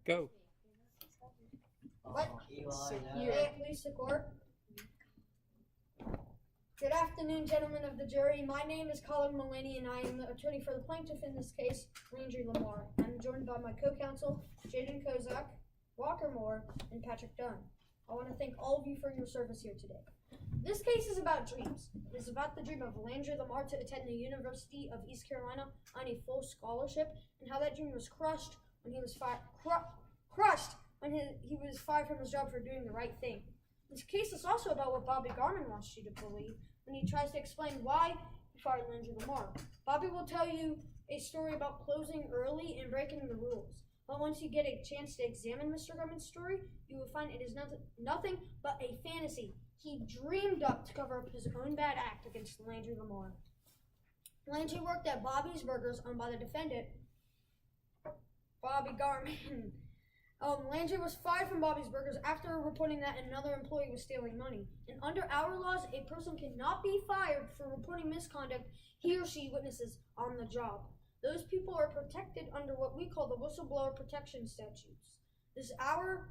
Go. What? Please, the court. Good afternoon, gentlemen of the jury. My name is Colin Mullaney, and I am the attorney for the plaintiff in this case, Landry Lamar. I'm joined by my co-counsel, Jaden Kozak, Walker Moore, and Patrick Dunn. I want to thank all of you for your service here today. This case is about dreams. It is about the dream of Landry Lamar to attend the University of East Carolina on a full scholarship, and how that dream was crushed when he was fired from his job for doing the right thing. This case is also about what Bobby Garman wants you to believe when he tries to explain why he fired Landry Lamar. Bobby will tell you a story about closing early and breaking the rules. But once you get a chance to examine Mr. Garman's story, you will find it is nothing but a fantasy he dreamed up to cover up his own bad act against Landry Lamar. Landry worked at Bobby's Burgers, owned by the defendant, Bobby Garman. Landry was fired from Bobby's Burgers after reporting that another employee was stealing money. And under our laws, a person cannot be fired for reporting misconduct he or she witnesses on the job. Those people are protected under what we call the whistleblower protection statutes. This is our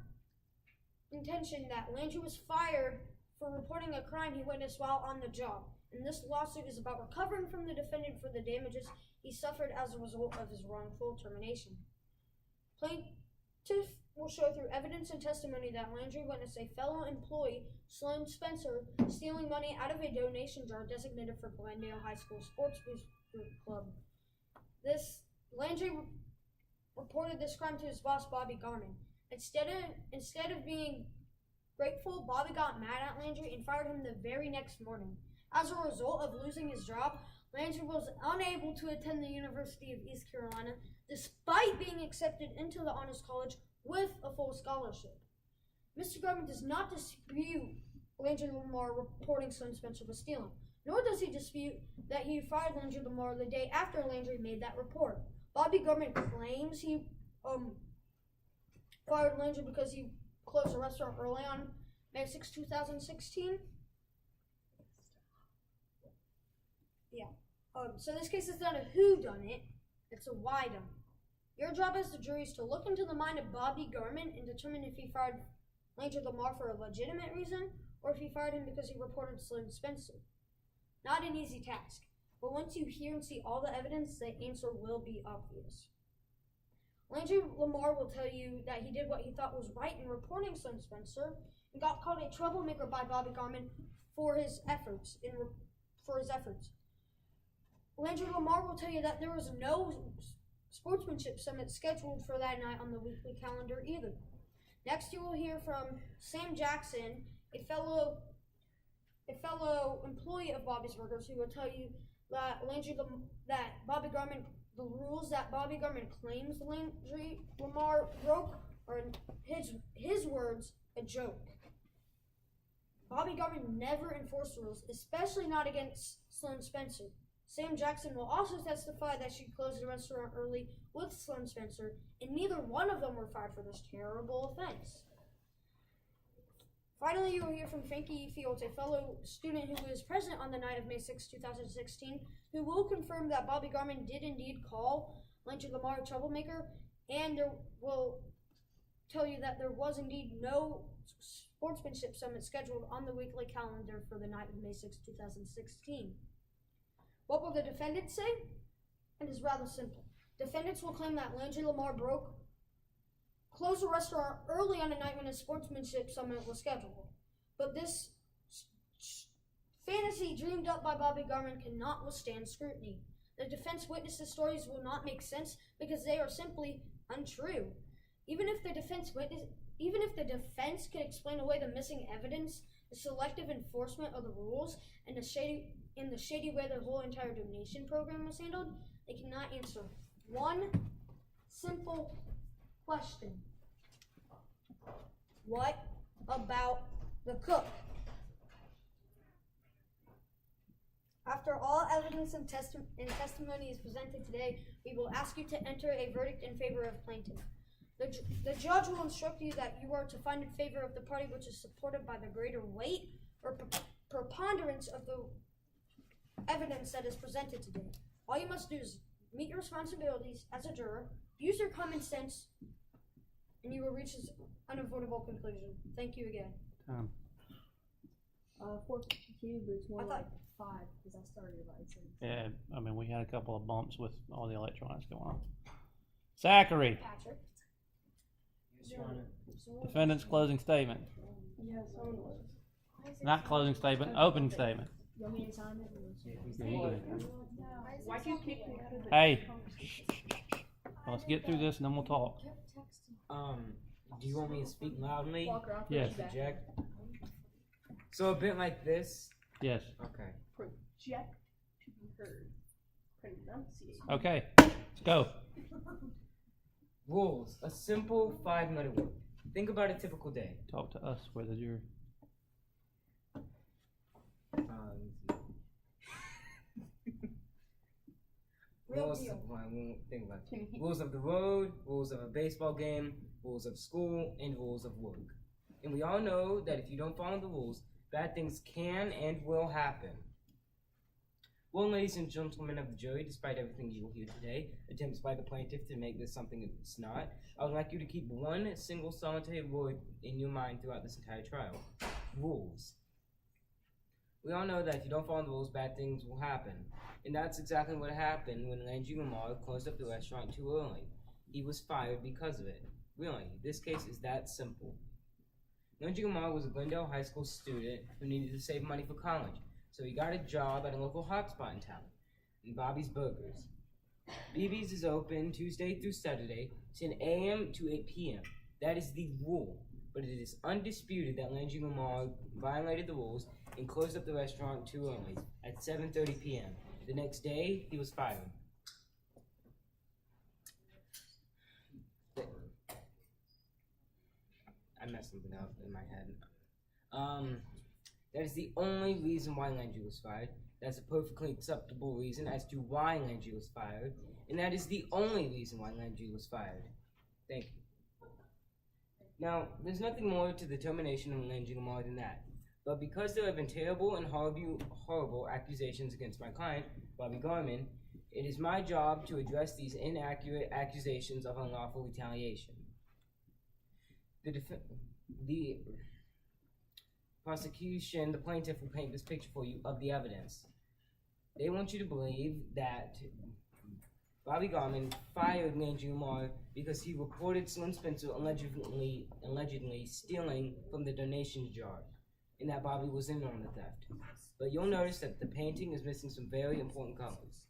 intention that Landry was fired for reporting a crime he witnessed while on the job. And this lawsuit is about recovering from the defendant for the damages he suffered as a result of his wrongful termination. Plaintiff will show through evidence and testimony that Landry witnessed a fellow employee, Sloan Spencer, stealing money out of a donation jar designated for Glendale High School Sports Club. Landry reported this crime to his boss, Bobby Garman. Instead of being grateful, Bobby got mad at Landry and fired him the very next morning. As a result of losing his job, Landry was unable to attend the University of East Carolina despite being accepted into the Honors College with a full scholarship. Mr. Garman does not dispute Landry Lamar reporting Sloan Spencer was stealing, nor does he dispute that he fired Landry Lamar the day after Landry made that report. Bobby Garman claims he fired Landry because he closed a restaurant early on May 6, 2016. Yeah. So this case is not a whodunit, it's a whydunit. Your job as the jury is to look into the mind of Bobby Garman and determine if he fired Landry Lamar for a legitimate reason or if he fired him because he reported Sloan Spencer. Not an easy task, but once you hear and see all the evidence, the answer will be obvious. Landry Lamar will tell you that he did what he thought was right in reporting Sloan Spencer and got called a troublemaker by Bobby Garman for his efforts. Landry Lamar will tell you that there was no sportsmanship summit scheduled for that night on the weekly calendar either. Next, you will hear from Sam Jackson, a fellow employee of Bobby's Burgers, who will tell you that Bobby Garman, the rules that Bobby Garman claims Landry Lamar broke are, in his words, a joke. Bobby Garman never enforced the rules, especially not against Sloan Spencer. Sam Jackson will also testify that she closed the restaurant early with Sloan Spencer, and neither one of them were fired for this terrible offense. Finally, you will hear from Frankie Fields, a fellow student who was present on the night of May 6, 2016, who will confirm that Bobby Garman did indeed call Landry Lamar a troublemaker, and will tell you that there was indeed no sportsmanship summit scheduled on the weekly calendar for the night of May 6, 2016. What will the defendants say? It is rather simple. Defendants will claim that Landry Lamar closed the restaurant early on a night when a sportsmanship summit was scheduled. But this fantasy dreamed up by Bobby Garman cannot withstand scrutiny. The defense witnesses' stories will not make sense because they are simply untrue. Even if the defense could explain away the missing evidence, the selective enforcement of the rules, and the shady way the whole entire donation program was handled, they cannot answer one simple question. What about the cook? After all evidence and testimony is presented today, we will ask you to enter a verdict in favor of plaintiff. The judge will instruct you that you are to find in favor of the party which is supported by the greater weight or preponderance of the evidence that is presented today. All you must do is meet your responsibilities as a juror, use your common sense, and you will reach this unavoidable conclusion. Thank you again. 4:52, but it's more I like thought- 5 because I started about 6. Yeah, I mean, we had a couple of bumps with all the electronics going on. Zachary, Patrick. defendant's closing statement. Yes, someone was. Not closing statement, opening statement. You want me to time it? Yeah, you do. Why do you kick me out of the Hey, let's get through this and then we'll talk. Do you want me to speak loudly? Walker, I'll Yes. push you back. Project? So a bit like this. Yes. Okay. Project to be heard. Pronunciate. Okay, let's go. Rules. A simple 5-minute work. Think about a typical day. Talk to us, we're the jury. Real Rules. deal. Well, I won't think about it. Rules of the road, rules of a baseball game, rules of school, and rules of work. And we all know that if you don't follow the rules, bad things can and will happen. Well, ladies and gentlemen of the jury, despite everything you will hear today, attempts by the plaintiff to make this something it's not, I would like you to keep one single solitary word in your mind throughout this entire trial. Rules. We all know that if you don't follow the rules, bad things will happen. And that's exactly what happened when Landry Lamar closed up the restaurant too early. He was fired because of it. Really, this case is that simple. Landry Lamar was a Glendale High School student who needed to save money for college, so he got a job at a local hotspot in town, in Bobby's Burgers. BB's is open Tuesday through Saturday, 10 a.m. to 8 p.m. That is the rule, but it is undisputed that Landry Lamar violated the rules and closed up the restaurant too early, at 7:30 p.m. The next day, he was fired. I messed something up in my head. That is the only reason why Landry was fired. That's a perfectly acceptable reason as to why Landry was fired. And that is the only reason why Landry was fired. Thank you. Now, there's nothing more to the termination of Landry Lamar than that. But because there have been terrible and horrible accusations against my client, Bobby Garman, it is my job to address these inaccurate accusations of unlawful retaliation. The prosecution, the plaintiff, will paint this picture for you of the evidence. They want you to believe that Bobby Garman fired Landry Lamar because he reported Slim Spencer allegedly stealing from the donation jar, and that Bobby was in on the theft. But you'll notice that the painting is missing some very important colors.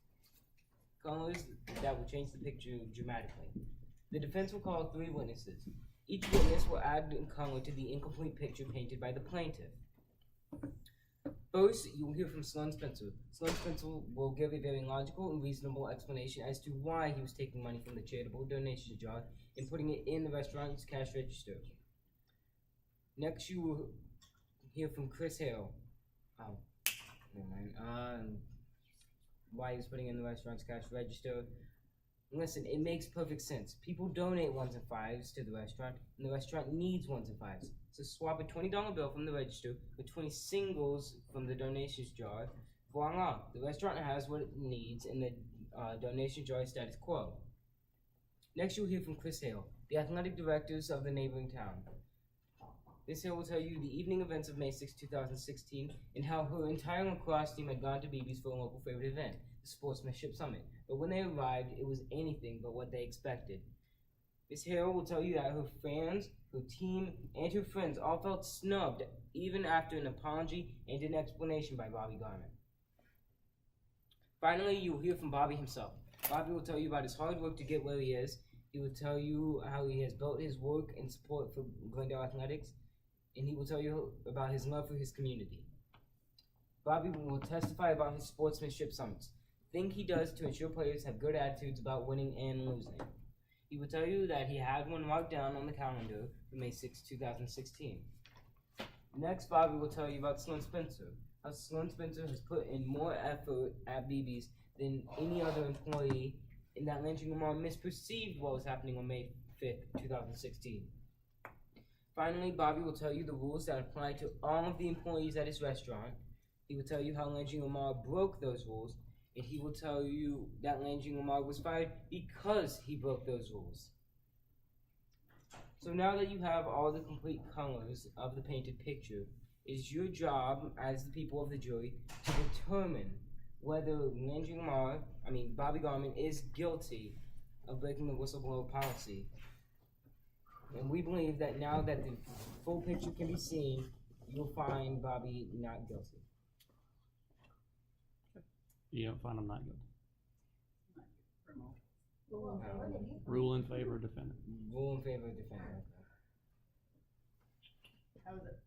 Colors that will change the picture dramatically. The defense will call 3 witnesses. Each witness will add a color to the incomplete picture painted by the plaintiff. First, you will hear from Sloan Spencer. Sloan Spencer will give a very logical and reasonable explanation as to why he was taking money from the charitable donation jar and putting it in the restaurant's cash register. Next, you will hear from Chris Hale. Why he was putting it in the restaurant's cash register. Listen, it makes perfect sense. People donate 1s and 5s to the restaurant, and the restaurant needs 1s and 5s. So swap a $20 bill from the register with 20 singles from the donations jar. Voila, the restaurant has what it needs, and the donation jar is status quo. Next, you'll hear from Chris Hale, the athletic directors of the neighboring town. This Hale will tell you the evening events of May 6, 2016, and how her entire lacrosse team had gone to BB's for a local favorite event, the Sportsmanship Summit. But when they arrived, it was anything but what they expected. Miss Hale will tell you that her fans, her team, and her friends all felt snubbed, even after an apology and an explanation by Bobby Garman. Finally, you will hear from Bobby himself. Bobby will tell you about his hard work to get where he is. He will tell you how he has built his work and support for Glendale Athletics, and he will tell you about his love for his community. Bobby will testify about his sportsmanship summits, thing he does to ensure players have good attitudes about winning and losing. He will tell you that he had one marked down on the calendar for May 6, 2016. Next, Bobby will tell you about Sloan Spencer, how Sloan Spencer has put in more effort at BB's than any other employee, and that Landry Lamar misperceived what was happening on May 5th, 2016. Finally, Bobby will tell you the rules that apply to all of the employees at his restaurant. He will tell you how Landry Lamar broke those rules, and he will tell you that Landry Lamar was fired because he broke those rules. So now that you have all the complete colors of the painted picture, it is your job as the people of the jury to determine whether Bobby Garman is guilty of breaking the whistleblower policy. And we believe that now that the full picture can be seen, you'll find Bobby not guilty. You don't find him not guilty. Um, Rule in favor of defendant. Rule in favor of defendant. How is it?